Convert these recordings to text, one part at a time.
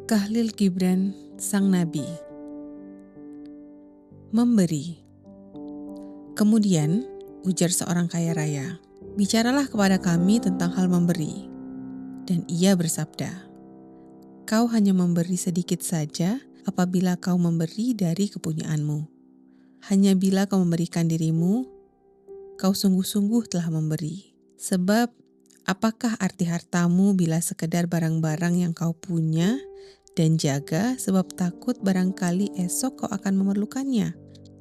Khalil Gibran, sang nabi. Memberi. Kemudian, ujar seorang kaya raya, "Bicaralah kepada kami tentang hal memberi." Dan ia bersabda, "Kau hanya memberi sedikit saja apabila kau memberi dari kepunyaanmu. Hanya bila kau memberikan dirimu, kau sungguh-sungguh telah memberi. Sebab, apakah arti hartamu bila sekedar barang-barang yang kau punya dan jaga sebab takut barangkali esok kau akan memerlukannya?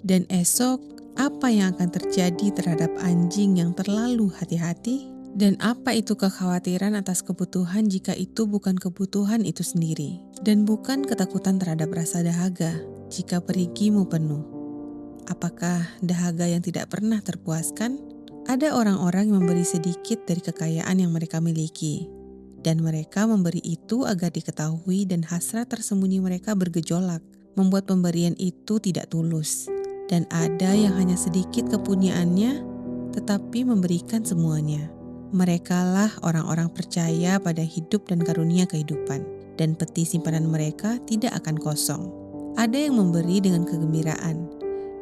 Dan esok, apa yang akan terjadi terhadap anjing yang terlalu hati-hati? Dan apa itu kekhawatiran atas kebutuhan jika itu bukan kebutuhan itu sendiri? Dan bukan ketakutan terhadap rasa dahaga jika perigimu penuh? Apakah dahaga yang tidak pernah terpuaskan? Ada orang-orang yang memberi sedikit dari kekayaan yang mereka miliki, dan mereka memberi itu agar diketahui dan hasrat tersembunyi mereka bergejolak, membuat pemberian itu tidak tulus. Dan ada yang hanya sedikit kepunyaannya, tetapi memberikan semuanya. Merekalah orang-orang percaya pada hidup dan karunia kehidupan, dan peti simpanan mereka tidak akan kosong. Ada yang memberi dengan kegembiraan,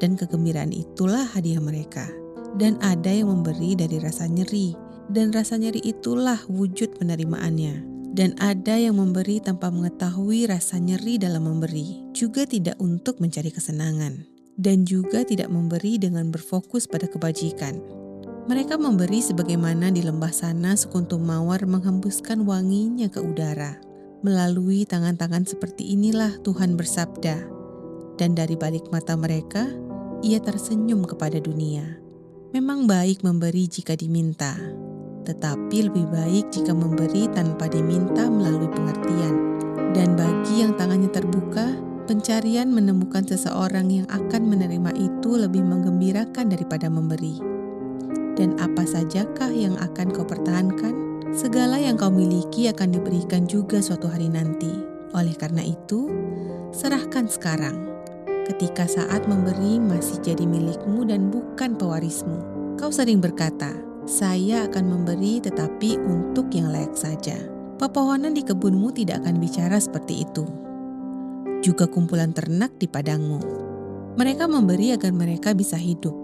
dan kegembiraan itulah hadiah mereka. Dan ada yang memberi dari rasa nyeri, dan rasa nyeri itulah wujud penerimaannya. Dan ada yang memberi tanpa mengetahui rasa nyeri dalam memberi, juga tidak untuk mencari kesenangan, dan juga tidak memberi dengan berfokus pada kebajikan. Mereka memberi sebagaimana di lembah sana sekuntum mawar menghembuskan wanginya ke udara. Melalui tangan-tangan seperti inilah Tuhan bersabda, dan dari balik mata mereka, Ia tersenyum kepada dunia. Memang baik memberi jika diminta, tetapi lebih baik jika memberi tanpa diminta melalui pengertian. Dan bagi yang tangannya terbuka, pencarian menemukan seseorang yang akan menerima itu lebih menggembirakan daripada memberi. Dan apa sajakah yang akan kau pertahankan? Segala yang kau miliki akan diberikan juga suatu hari nanti. Oleh karena itu, serahkan sekarang, ketika saat memberi masih jadi milikmu dan bukan pewarismu. Kau sering berkata, "Saya akan memberi tetapi untuk yang layak saja." Pepohonan di kebunmu tidak akan bicara seperti itu. Juga kumpulan ternak di padangmu. Mereka memberi agar mereka bisa hidup.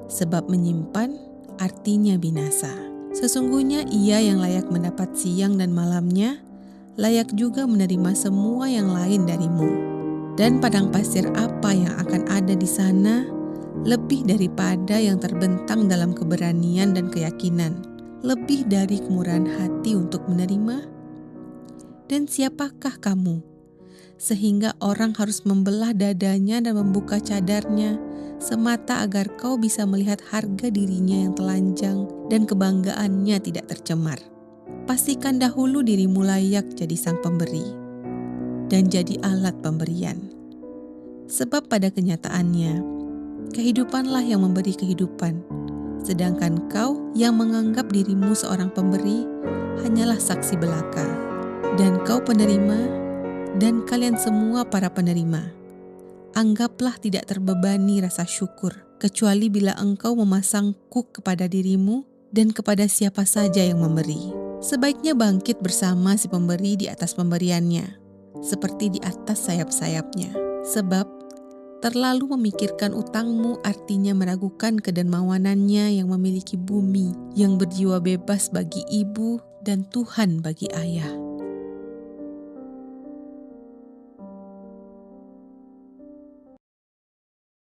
Sebab menyimpan artinya binasa. Sesungguhnya Ia yang layak mendapat siang dan malamnya, layak juga menerima semua yang lain darimu. Dan padang pasir apa yang akan ada di sana, lebih daripada yang terbentang dalam keberanian dan keyakinan, lebih dari kemurahan hati untuk menerima? Dan siapakah kamu, sehingga orang harus membelah dadanya dan membuka cadarnya, semata agar kau bisa melihat harga dirinya yang telanjang dan kebanggaannya tidak tercemar? Pastikan dahulu dirimu layak jadi sang pemberi, dan jadi alat pemberian. Sebab pada kenyataannya, kehidupanlah yang memberi kehidupan, sedangkan kau yang menganggap dirimu seorang pemberi hanyalah saksi belaka. Dan kau penerima, dan kalian semua para penerima, anggaplah tidak terbebani rasa syukur, kecuali bila engkau memasang kuk kepada dirimu dan kepada siapa saja yang memberi. Sebaiknya bangkit bersama si pemberi di atas pemberiannya, seperti di atas sayap-sayapnya. Sebab terlalu memikirkan utangmu artinya meragukan kedermawanannya yang memiliki bumi, yang berjiwa bebas bagi ibu dan Tuhan bagi ayah.